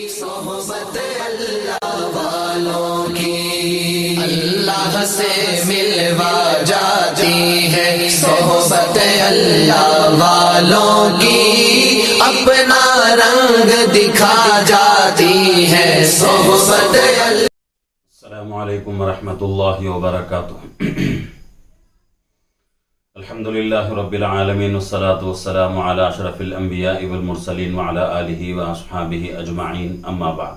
صحبت اللہ والوں کی اللہ سے ملوا جاتی ہے، صحبت اللہ والوں کی اپنا رنگ دکھا جاتی ہے، صحبت اللہ۔ السلام علیکم ورحمۃ اللہ وبرکاتہ۔ الحمدللہ رب العالمین والصلاة والسلام علی اشرف الانبیاء والمرسلین وعلی آلہ واصحابہ اجمعین، اما بعد۔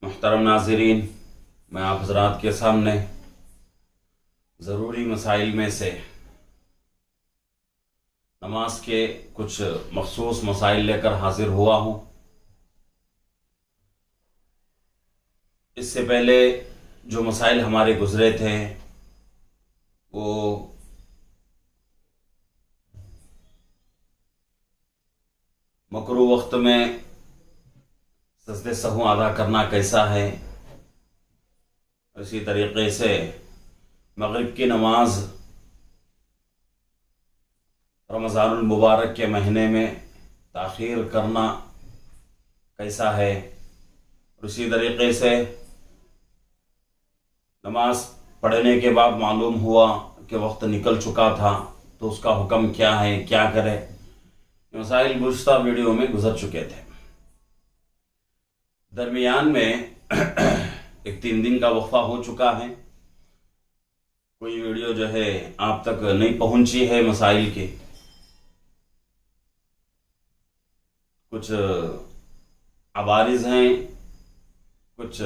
محترم ناظرین، میں آپ حضرات کے سامنے ضروری مسائل میں سے نماز کے کچھ مخصوص مسائل لے کر حاضر ہوا ہوں۔ اس سے پہلے جو مسائل ہمارے گزرے تھے وہ مکروہ وقت میں سجدہ سہو ادا کرنا کیسا ہے، اسی طریقے سے مغرب کی نماز رمضان المبارک کے مہینے میں تاخیر کرنا کیسا ہے، اور اسی طریقے سے نماز پڑھنے کے بعد معلوم ہوا کہ وقت نکل چکا تھا تو اس کا حکم کیا ہے، کیا کرے۔ یہ مسائل گزشتہ ویڈیو میں گزر چکے تھے۔ درمیان میں ایک 3 دن کا وقفہ ہو چکا ہے، کوئی ویڈیو جو ہے آپ تک نہیں پہنچی ہے مسائل کی۔ کچھ عوارض ہیں، کچھ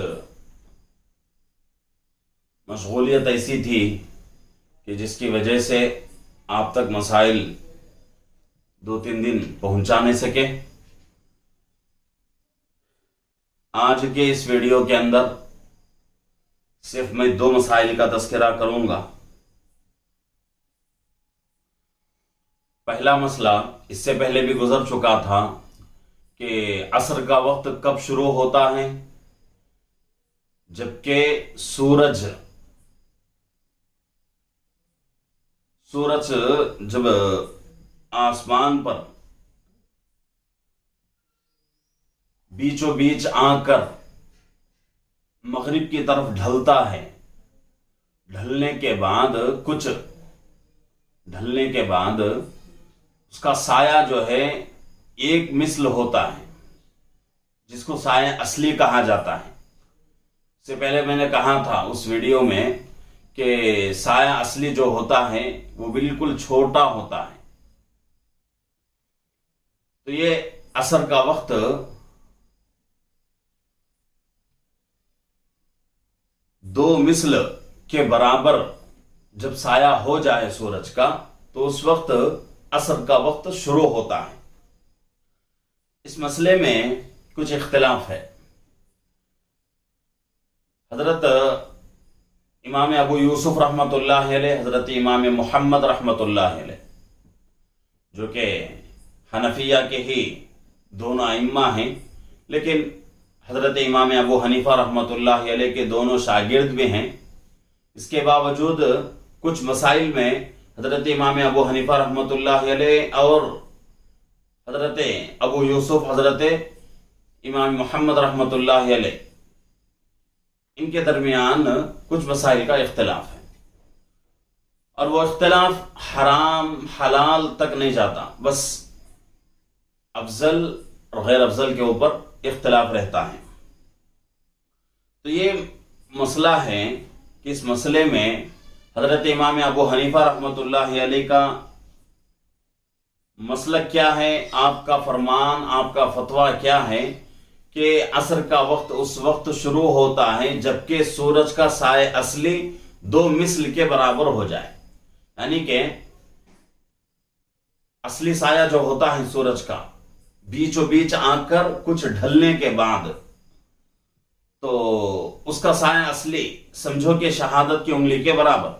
مشغولیت ایسی تھی کہ جس کی وجہ سے آپ تک مسائل 2-3 دن پہنچا نہیں سکے۔ آج کے اس ویڈیو کے اندر صرف میں 2 مسائل کا تذکرہ کروں گا۔ پہلا مسئلہ اس سے پہلے بھی گزر چکا تھا کہ عصر کا وقت کب شروع ہوتا ہے، جبکہ سورج جب آسمان پر بیچوں بیچ آ کر مغرب کی طرف ڈھلتا ہے، ڈھلنے کے بعد اس کا سایہ جو ہے ایک مثل ہوتا ہے، جس کو سایہ اصلی کہا جاتا ہے۔ اس سے پہلے میں نے کہا تھا اس ویڈیو میں کہ سایہ اصلی جو ہوتا ہے وہ بالکل چھوٹا ہوتا ہے۔ تو یہ عصر کا وقت دو مثل کے برابر جب سایہ ہو جائے سورج کا تو اس وقت عصر کا وقت شروع ہوتا ہے۔ اس مسئلے میں کچھ اختلاف ہے۔ حضرت امام ابو یوسف رحمۃ اللہ علیہ، حضرت امام محمد رحمۃ اللہ علیہ، جو کہ حنفیہ کے ہی دونوں ائمہ ہیں، لیکن حضرت امام ابو حنیفہ رحمۃ اللہ علیہ کے دونوں شاگرد بھی ہیں، اس کے باوجود کچھ مسائل میں حضرت امام ابو حنیفہ رحمۃ اللہ علیہ اور حضرت ابو یوسف حضرت امام محمد رحمۃ اللہ علیہ ان کے درمیان کچھ مسائل کا اختلاف ہے، اور وہ اختلاف حرام حلال تک نہیں جاتا، بس افضل اور غیر افضل کے اوپر اختلاف رہتا ہے۔ تو یہ مسئلہ ہے کہ اس مسئلے میں حضرت امام ابو حنیفہ رحمۃ اللہ علیہ کا مسلک کیا ہے، آپ کا فرمان، آپ کا فتویٰ کیا ہے کہ عصر کا وقت اس وقت شروع ہوتا ہے جبکہ سورج کا سایہ اصلی 2 مثل کے برابر ہو جائے، یعنی کہ اصلی سایہ جو ہوتا ہے سورج کا بیچوں بیچ آ کر کچھ ڈھلنے کے بعد تو اس کا سایہ اصلی سمجھو کہ شہادت کی انگلی کے برابر،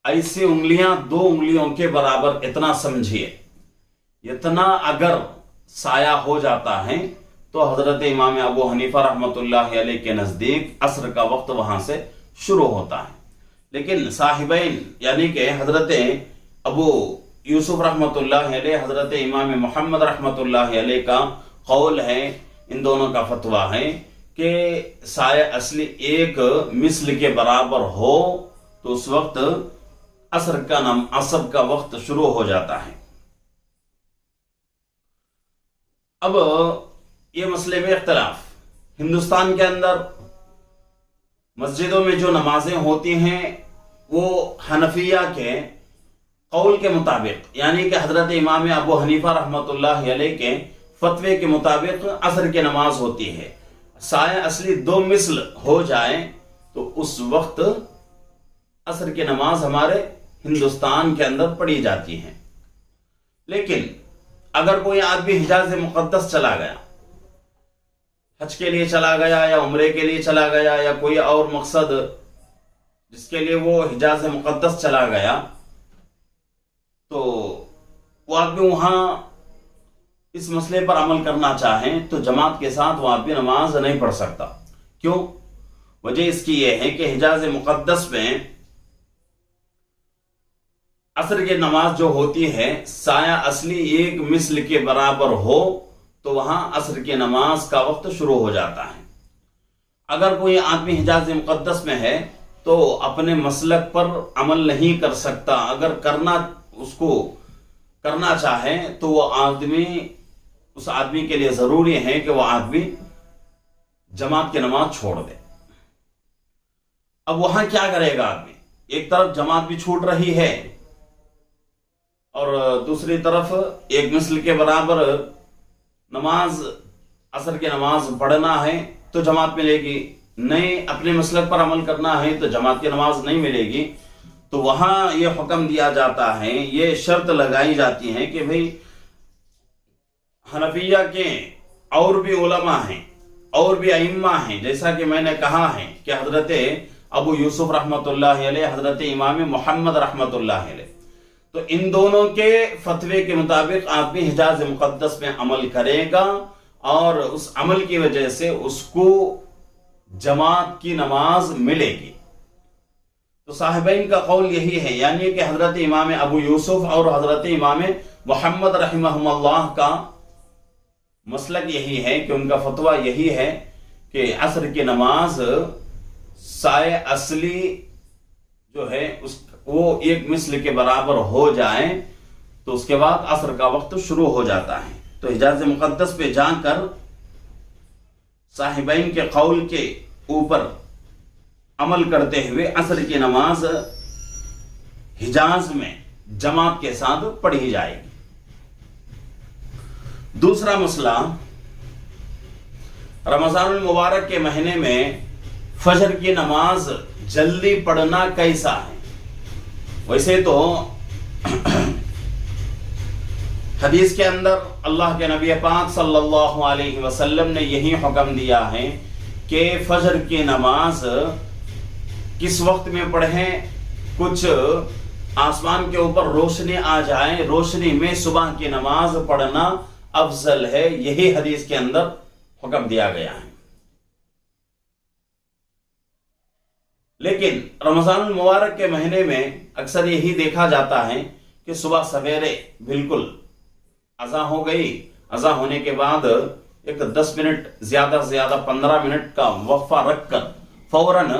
ایسی انگلیاں 2 انگلیوں کے برابر، اتنا سمجھیے، اتنا اگر سایہ ہو جاتا ہے تو حضرت امام ابو حنیفہ رحمۃ اللہ علیہ کے نزدیک عصر کا وقت وہاں سے شروع ہوتا ہے۔ لیکن صاحبین یعنی کہ حضرت ابو यूसुफ रहमतुल्लाह अलैह, हजरत इमाम मोहम्मद रहमतुल्लाह अलैह का कौल है, इन दोनों का फतवा है कि साया असली एक मिस्ल के बराबर हो तो उस वक्त असर का वक्त शुरू हो जाता है। अब ये मसले में इख्तलाफ, हिंदुस्तान के अंदर मस्जिदों में जो नमाजें होती हैं वो हनफिया के कौल के मुताबिक, यानी कि हजरत इमाम अबू हनीफा रहमतुल्लाह अलैह के फतवे के मुताबिक असर की नमाज होती है। साया असली 2 मिस्ल हो जाए तो उस वक्त असर की नमाज हमारे हिंदुस्तान के अंदर पढ़ी जाती है। लेकिन अगर कोई आदमी हिजाज मुक़द्दस चला गया, हज के लिए चला गया या उम्रे के लिए चला गया या कोई और मकसद जिसके लिए वो हिजाज मुक़द्दस चला गया, तो वो आदमी वहां इस मसले पर अमल करना चाहें तो जमात के साथ वो आदमी नमाज नहीं पढ़ सकता। क्यों? वजह इसकी यह है कि हिजाज मुक़द्दस में असर की नमाज जो होती है साया असली एक मिस्ल के बराबर हो तो वहां असर की नमाज का वक्त शुरू हो जाता है। अगर कोई आदमी हिजाज मुक़द्दस में है तो अपने मसलक पर अमल नहीं कर सकता। अगर उसको करना चाहे तो वो आदमी, उस आदमी के लिए जरूरी है कि वह आदमी जमात की नमाज छोड़ दे। अब वहां क्या करेगा आदमी? एक तरफ जमात भी छूट रही है और दूसरी तरफ एक मिस्ल के बराबर नमाज, असर की नमाज पढ़ना है तो जमात मिलेगी नहीं, अपने मसलक पर अमल करना है तो जमात की नमाज नहीं मिलेगी। तो वहां यह हुक्म दिया जाता है, ये शर्त लगाई जाती है कि भाई हनफिया के और भी उलमा हैं और भी अइम्मा हैं, जैसा कि मैंने कहा है कि हजरत अबू यूसुफ रहमतुल्लाह अलैह, हजरत इमाम मोहम्मद रहमतुल्लाह अलैह, तो इन दोनों के फतवे के मुताबिक आदमी हिजाज मुक़द्दस में अमल करेगा और उस अमल की वजह से उसको जमात की नमाज मिलेगी। तो साहिबैन का कौल यही है, यानी कि हजरत इमाम अबू यूसुफ और हजरत इमाम मोहम्मद रहमहुल्लाह का मसलक यही है कि उनका फतवा यही है कि असर की नमाज साए असली जो है वो एक मिस्ल के बराबर हो जाए तो उसके बाद असर का वक्त शुरू हो जाता है। तो हिजाज मुक़द्दस पे जाकर साहिबैन के कौल के ऊपर अमल करते हुए असर की नमाज हिजाज में जमात के साथ पढ़ी जाएगी। दूसरा मसला, रमजानुल मुबारक के महीने में फजर की नमाज जल्दी पढ़ना कैसा है? वैसे तो हदीस के अंदर अल्लाह के नबी पाक सल्लल्लाहु अलैहि वसल्लम ने यही हुक्म दिया है कि फजर की नमाज किस वक्त में पढ़ें। कुछ आसमान के ऊपर रोशनी आ जाए, रोशनी में सुबह की नमाज पढ़ना अफजल है, यही हदीस के अंदर हुक्म दिया गया है। लेकिन रमजानुल मुबारक के महीने में अक्सर यही देखा जाता है कि सुबह सवेरे बिल्कुल अज़ा हो गई, अज़ा होने के बाद एक 10 मिनट, ज्यादा से ज्यादा 15 मिनट का वक्फा रखकर फौरन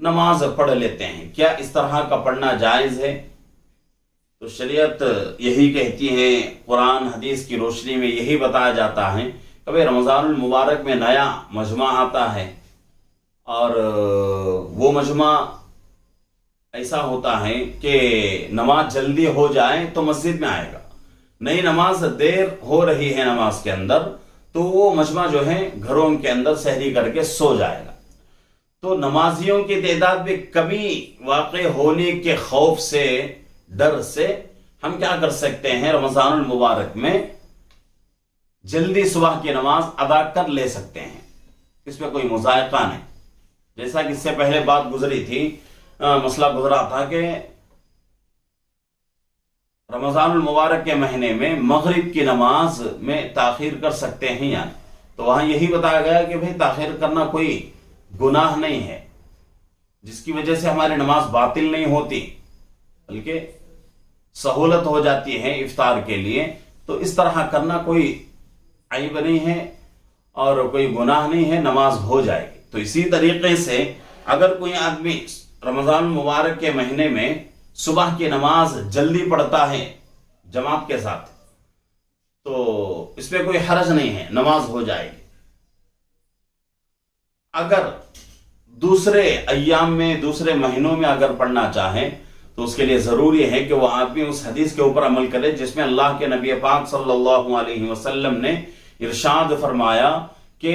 नमाज पढ़ लेते हैं। क्या इस तरह का पढ़ना जायज है? तो शरीयत यही कहती है, कुरान हदीस की रोशनी में यही बताया जाता है कि भाई रमजानुल मुबारक में नया मजमा आता है और वो मजमा ऐसा होता है कि नमाज जल्दी हो जाए तो मस्जिद में आएगा, नई नमाज देर हो रही है नमाज के अंदर तो वो मजमा जो है घरों के अंदर सहरी करके सो जाएगा। तो नमाजियों की तादाद में कमी वाक़ई होने के खौफ से, डर से हम क्या कर सकते हैं, रमजानुल मुबारक में जल्दी सुबह की नमाज अदा कर ले सकते हैं, इसमें कोई मुज़ायक़ा नहीं। जैसा कि इससे पहले बात गुजरी थी, मसला गुजरा था कि रमजानुल मुबारक के महीने में मगरिब की नमाज में ताखीर कर सकते हैं या नहीं। तो वहां यही बताया गया कि भाई ताखीर करना कोई गुनाह नहीं है, जिसकी वजह से हमारी नमाज बातिल नहीं होती, बल्कि सहूलत हो जाती है इफ्तार के लिए, तो इस तरह करना कोई ऐब नहीं है और कोई गुनाह नहीं है, नमाज हो जाएगी। तो इसी तरीके से अगर कोई आदमी रमजान मुबारक के महीने में सुबह की नमाज जल्दी पढ़ता है जमात के साथ, तो इसमें कोई हर्ज नहीं है, नमाज हो जाएगी। अगर दूसरे अय्याम में, दूसरे महीनों में अगर पढ़ना चाहे तो उसके लिए जरूरी है कि वो आदमी उस हदीस के ऊपर अमल करे जिसमें अल्लाह के नबी पाक सल्लल्लाहु अलैहि वसल्लम ने इरशाद फरमाया कि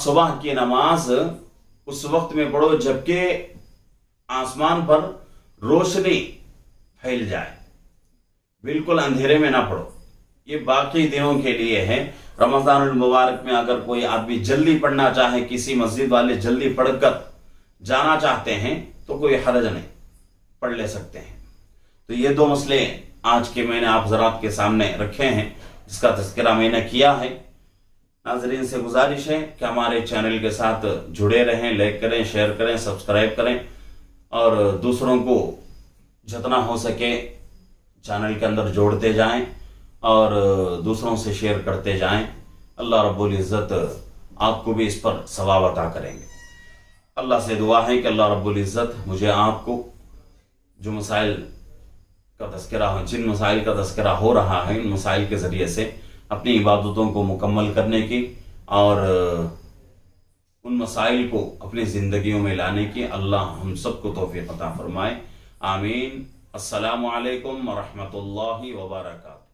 सुबह की नमाज उस वक्त में पढ़ो जबकि आसमान पर रोशनी फैल जाए, बिल्कुल अंधेरे में ना पढ़ो। ये बाकी दिनों के लिए है। रमजानुल मुबारक में अगर कोई आदमी जल्दी पढ़ना चाहे, किसी मस्जिद वाले जल्दी पढ़कर जाना चाहते हैं तो कोई हरज नहीं, पढ़ ले सकते हैं। तो ये दो मसले आज के मैंने आप हज़रात के सामने रखे हैं, इसका तज़किरा मैंने किया है। नाज़रीन से गुजारिश है कि हमारे चैनल के साथ जुड़े रहें, लाइक करें, शेयर करें, सब्सक्राइब करें और दूसरों को जितना हो सके चैनल के अंदर जोड़ते जाएं और दूसरों से शेयर करते जाएं। अल्लाह रब्बुल इज़्ज़त आपको भी इस पर सवाब अता करेंगे। अल्लाह से दुआ है कि अल्लाह रब्बुल इज़्ज़त मुझे आपको जो मसाइल का तज़किरा, जिन मसाइल का तज़किरा हो रहा है, इन मसाइल के ज़रिए से अपनी इबादतों को मुकम्मल करने की और उन मसाइल को अपनी ज़िंदगियों में लाने की अल्लाह हम सबको तौफीक अता फरमाए। आमीन। अस्सलामु अलैकुम व रहमतुल्लाहि व बरकातहू।